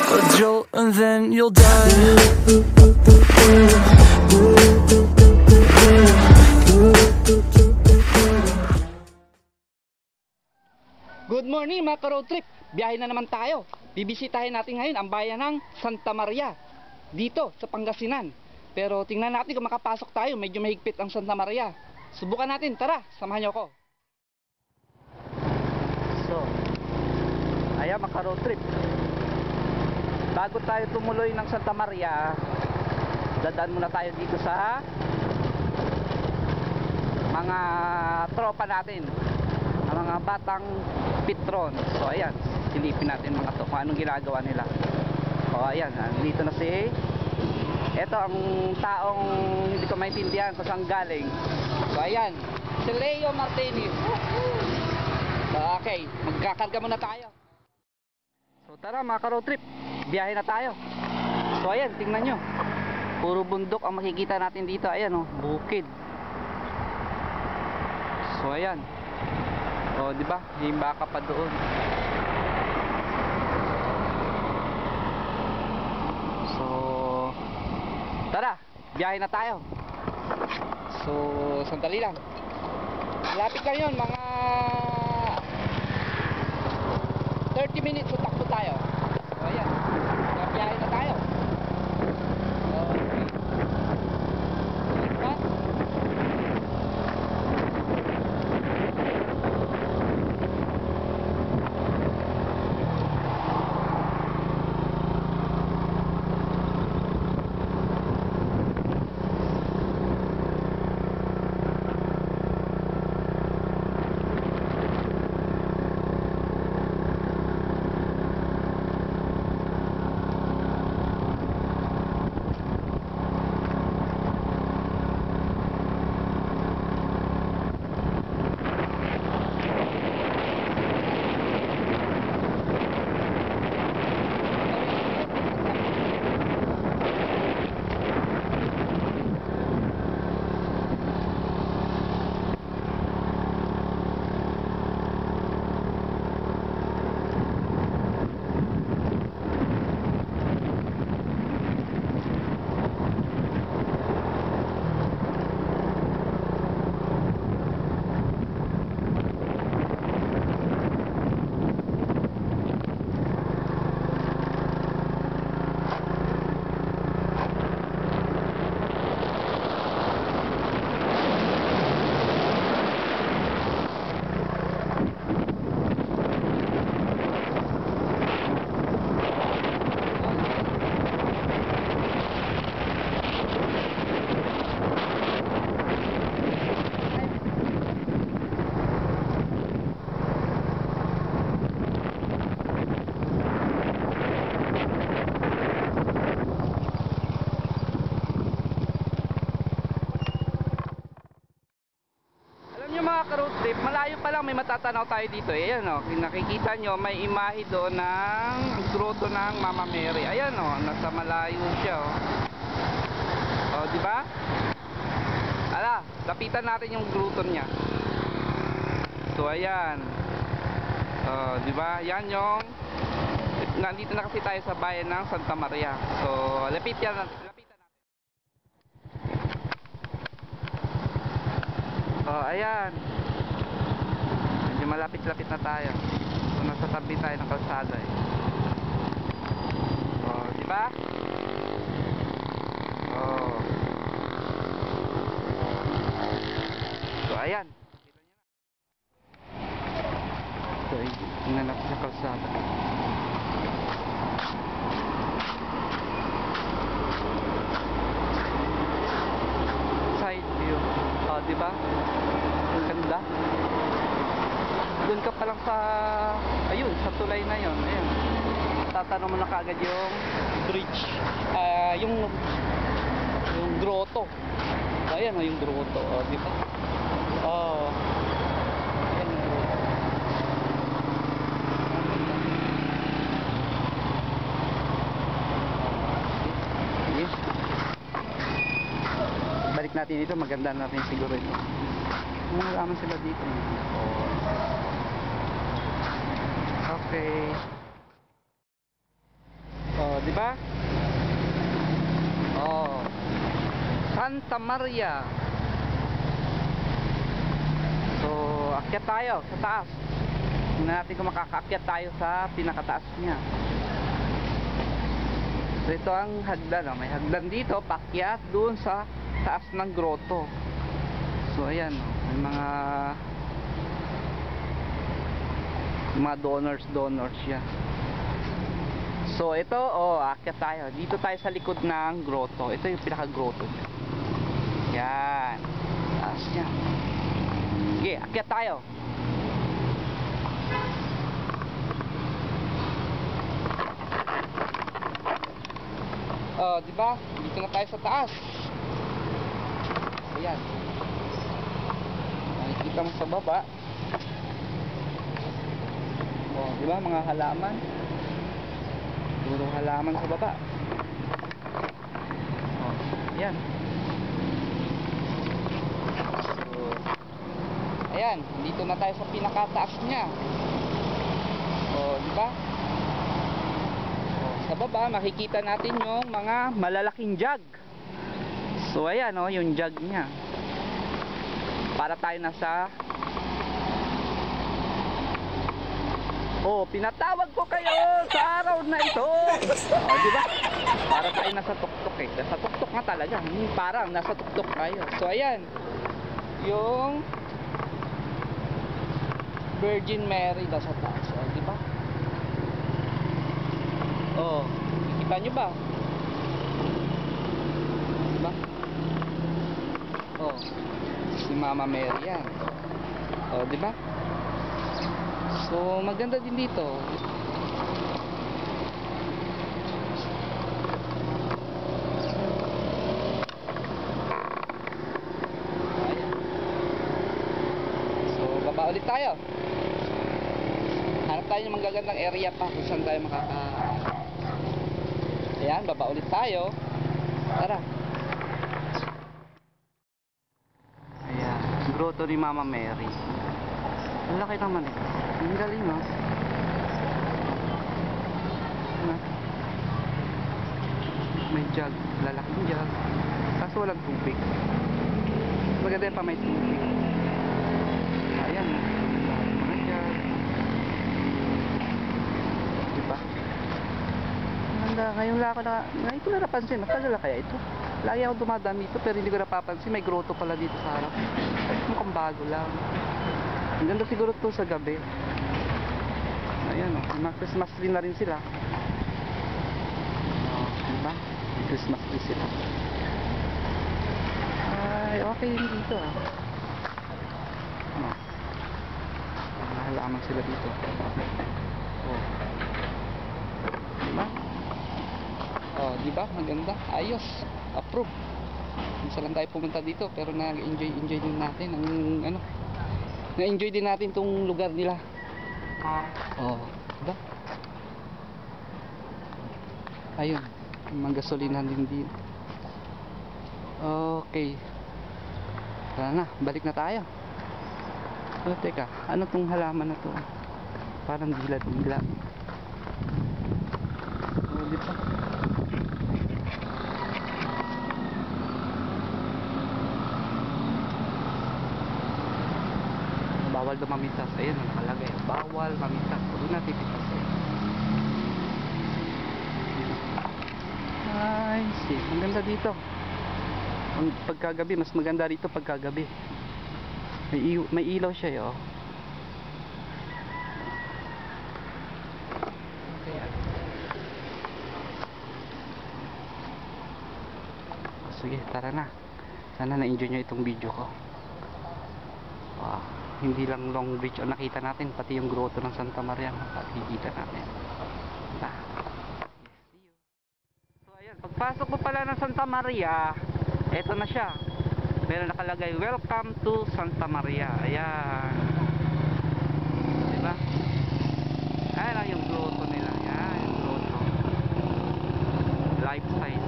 a jolt and then you'll die. Good morning mga ka-road trip. Biyahe na naman tayo. Bibisitahin natin ngayon ang bayan ng Santa Maria dito sa Pangasinan. Pero tingnan natin kung makapasok tayo. Medyo mahigpit ang Santa Maria. Subukan natin. Tara, samahan niyo ako. So, ayan mga ka-road trip. Bago tayo tumuloy ng Santa Maria, dadaan muna tayo dito sa mga tropa natin, ang mga batang Pitron. So ayan, silipin natin mga to kung anong ginagawa nila. O ayan, dito na si eto ang taong hindi ko maintindihan kung saan galing. So ayan, si Leo Martinez. So, okay, magkakarga muna tayo. So tara mga ka-road trip, biyahe na tayo. So ayan, tingnan nyo, puro bundok ang makikita natin dito. Ayan o, bukid. So ayan, o diba, yung baka pa doon. So tara, biyahe na tayo. So sandali lang, lapit lang yun, mga 30 minutes so takbo tayo. So ayan, biyahe na tayo. Okay. Diba? Road trip, malayo pa lang may matatanaw tayo dito. Ayan o, nakikita nyo may imahe doon ng grotto ng Mama Mary. Ayan o, nasa malayo siya o. O diba? Ala, lapitan natin yung grotto niya. So ayan, o diba, yan yung nandito na kasi tayo sa bayan ng Santa Maria. So lapitan natin. Oh, ayan. Medyo malapit-lapit na tayo. So, nasa tabi tayo ng kalsada eh. Oh, di ba? Oh. So, ayan. So, tingnan natin sa kalsada. Side view. Oh, di ba? Ang ganda. Doon ka pa lang sa ayun, sa tulay na yon. Ayun. Tatanong mo na kaagad yung bridge. Yung grotto. Ayan oh, yung grotto, oh, di ba? Oh. Ayan yung grotto. Sige. Balik natin ito, maganda natin siguro ito. Malaman sila dito. Oh. Okay. ba? Oh, Santa Maria. So, akyat tayo sa taas. Tingnan natin kung makakaakyat tayo sa pinakataas niya. So, ito ang hagdan. Oh. May hagdan dito, paakyat doon sa taas ng grotto. So, ayan. Oh. May mga donors yan. So, ito, aakyat tayo. Dito tayo sa likod ng grotto. Ito yung pinaka-grotto niya. Yan. Taas niya. Okay, akyat tayo. Di ba? Dito na tayo sa taas. Ayan. Nakikita mo sa baba. Di ba? Mga halaman. Puro halaman sa baba. Ayan. So, ayan. Dito na tayo sa pinakataas niya. Di ba? Sa baba makikita natin yung mga malalaking jug. So ayan yung jug niya. Para tayo nasa pinatawag ko kayo sa araw na ito. Di ba? Para tayo nasa tuktok eh. Nasa tuktok na talaga. Parang nasa tuktok tayo. So ayan yung Virgin Mary nasa taas. Di ba? Kita nyo ba? Diba? Si Mama Mary yan. Diba? So, maganda din dito. Ayan. So, baba ulit tayo. Hanap tayo ng magagandang area pa kung saan tayo Ayan, baba ulit tayo. Tara. Ayan, grotto ni Mama Mary. Ang laki naman eh. Ang galing no? May jug, lalaking jug. Kaso walang tubig. Maganda pa may tubig. Ayan, mga jug. Diba? Ngayon ko na napansin, matagal na kaya ito. Lagi ako dumadaan dito pero hindi ko napapansin, may grotto pala dito sa harap. Mukhang bago lang. Ang ganda siguro ito sa gabi. Ayan mga Christmas tree na rin sila. Diba? May Christmas tree sila. Ay, okay yun dito halaman sila dito. Diba? Diba? Maganda. Ayos. Approve. Minsan lang tayo pumunta dito pero na-enjoy din natin na-enjoy din natin tong lugar nila. Diba? Ayun. Mga gasolinahan din dito. Okay. Tara na. Balik na tayo. Teka. Ano tong halaman na to? Parang dilat. Diba? Bawal dumamitas. Ayan, nakalagay. Bawal mamitas. Huwag natin pitasin. Ay, see. Ang ganda dito. Ang pagkagabi, mas maganda dito pagkagabi. May ilaw siya, Ayan. Sige, tara na. Sana na-enjoy nyo itong video ko. Hindi lang Long Bridge ang nakita natin, pati yung grotto ng Santa Maria nakikita natin. So ayan, pagpasok mo pala ng Santa Maria, eto na siya. Meron nakalagay, welcome to Santa Maria. Ayan. Diba? Ayan lang yung grotto nila. Ayan yung grotto. Life size.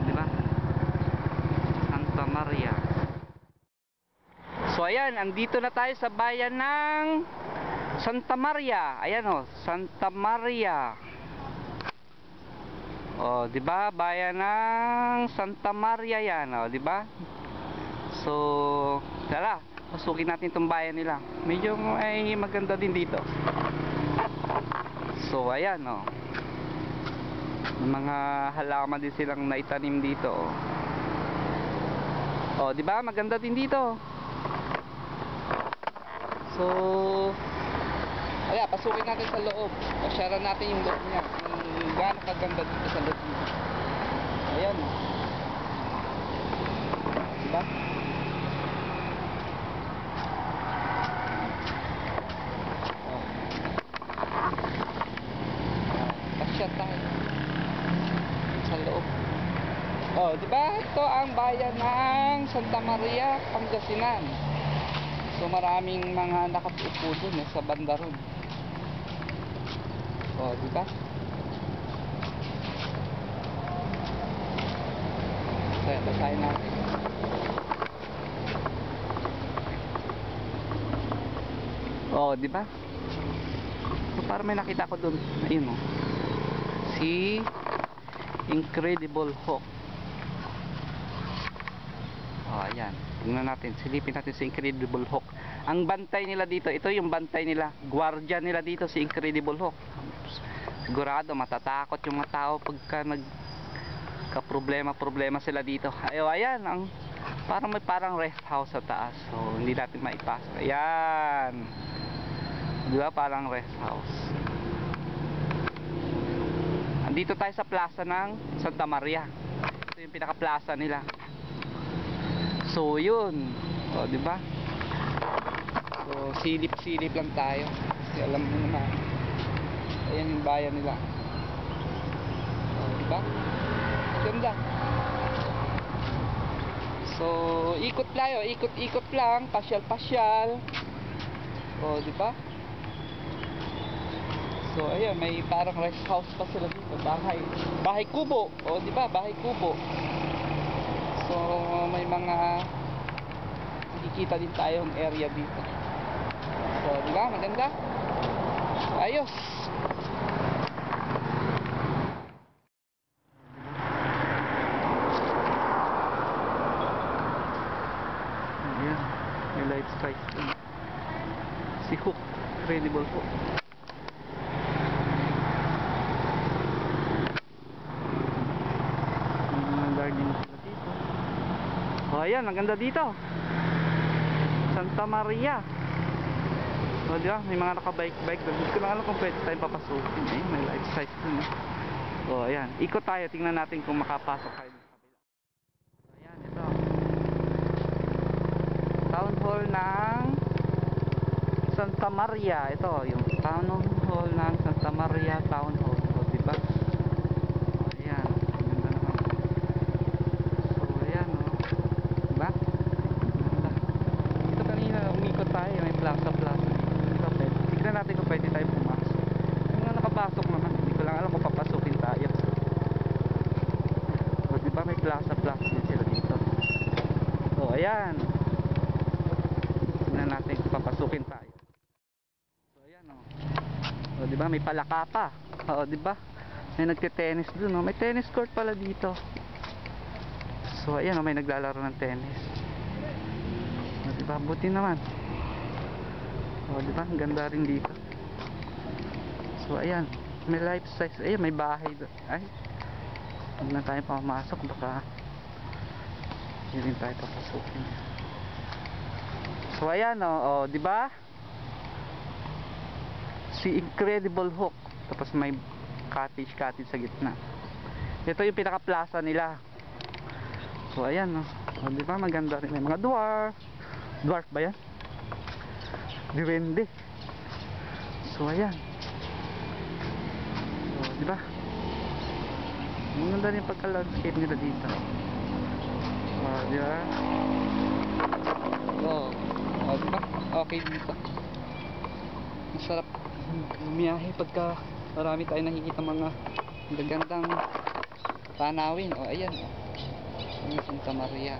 Diba? Santa Maria. So ayan, andito na tayo sa bayan ng Santa Maria. Ayan Santa Maria. Oh, 'di ba? Bayan ng Santa Maria 'yan, oh, 'di ba? So, tara, pasukin natin 'tong bayan nila. Medyo ay maganda din dito. So, ayan, oh. May mga halaman din silang naitanim dito, oh. Oh, 'di ba? Maganda din dito. So, ayan, pasukin natin sa loob. Pasyaran natin yung loob niya. Kung gaano kaganda dito sa loob niya. Ayan, oh. Diba? Oh. Pasyat tayo sa loob. Oh, diba? Ito ang bayan ng Santa Maria, Pangasinan. So maraming mga nakaupo dun sa banda ron. Oh, diba? So, basahin natin. Oh, diba? So parang may nakita ko dun. Ayun, oh. Si Incredible Hulk. Oh, ayan. Tingnan natin, silipin natin si Incredible Hulk. Ang bantay nila dito, ito yung bantay nila, guardian nila dito, si Incredible Hulk. Sigurado matatakot yung mga tao pagka problema sila dito. Ayan, parang rest house sa taas. So hindi natin maipasok. Ayan. Di ba, parang rest house. Andito tayo sa plaza ng Santa Maria. Ito yung pinaka plaza nila. So yun, o, diba? So silip-silip lang tayo kasi alam mo naman, ayan yung bayan nila. O, diba? Ganda. So ikot tayo, ikot-ikot lang, pasyal-pasyal. O, diba? So ayan, may parang rest house pa sila dito, bahay kubo. O, diba? Bahay kubo. So may mga nakikita din tayong area dito. So, di ba? Maganda. Ayos. Ayan. May light strike. Si Hook. Incredible Hook. Mga garden sila dito. Oh, ayan. Maganda dito. Santa Maria. O, di ba? May mga nakabike-bike doon. Hindi ko lang alam kung pwede tayong papasukin. Eh, may light size doon. O, ayan. Ikot tayo. Tingnan natin kung makapasok tayo sa kabila. So, ayan. Ito. Town hall ng Santa Maria. Ito. Yung town hall ng Santa Maria Town Hall. O, di ba? O, ayan. Ganda naman. So, ayan. O. Di ba? Ganda. Ito kanina. Umikot tayo. May plaza-plaza. Tignan natin kung pwede tayo pumasok. Yung mga nakapasok naman, hindi ko lang alam kung papasukin tayo. O, diba may plaza din sila dito. O, ayan. Tignan natin kung papasukin tayo. So, ayan, o. O, diba may palaka pa. O, diba may nagte-tennis dun, o. May tennis court pala dito. So, ayan, o. May naglalaro ng tennis. O, diba buti naman. O, diba? Ang ganda rin dito. So, ayan. May life size. Ayan, may bahay doon. Ay. Huwag na tayo pamasok. Baka hindi rin tayo papasukin. So, ayan, o. O, diba? Si Incredible Hulk. Tapos may cottage sa gitna. Ito yung pinaka-plaza nila. So, ayan, o. O, diba? Maganda rin. May mga dwarf. Dwarf ba yan? Duwende. So ayan. So, di ba? Maganda rin pagka-landscape nila dito. Di ba? Di ba? Okay dito. Masarap bumiyahe pagka marami tayong nakikita mga gagandang tanawin. O ayan. Yung Santa Maria.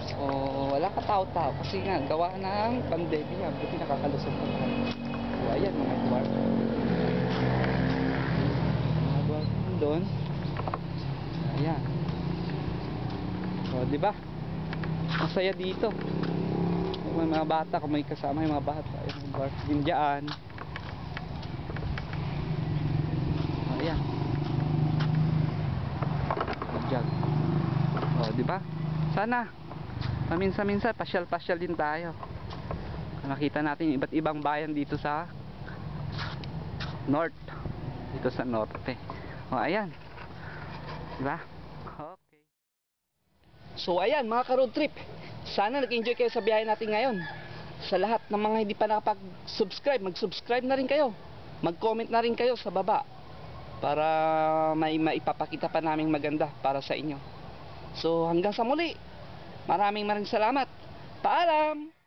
So, wala ka tao-tao kasi nga gawa ng pandemya, buti nakakalusot pa tayo. So, ayan, mga dwarf doon. di ba? Masaya dito. May mga bata, kung may kasama yung mga bata, yung park din dyan. Ayan. Diyan. Oh, di ba? Sana paminsan-minsan pasyal-pasyal din tayo. Nakita natin yung iba't ibang bayan dito sa north. Dito sa norte. Oh, ayan. Di ba? Okay. So ayan mga ka-road trip. Sana nag-enjoy kayo sa biyahe natin ngayon. Sa lahat ng mga hindi pa nakapag-subscribe, mag-subscribe na rin kayo. Mag-comment na rin kayo sa baba para may maipapakita pa naming maganda para sa inyo. So hanggang sa muli. Maraming salamat. Paalam!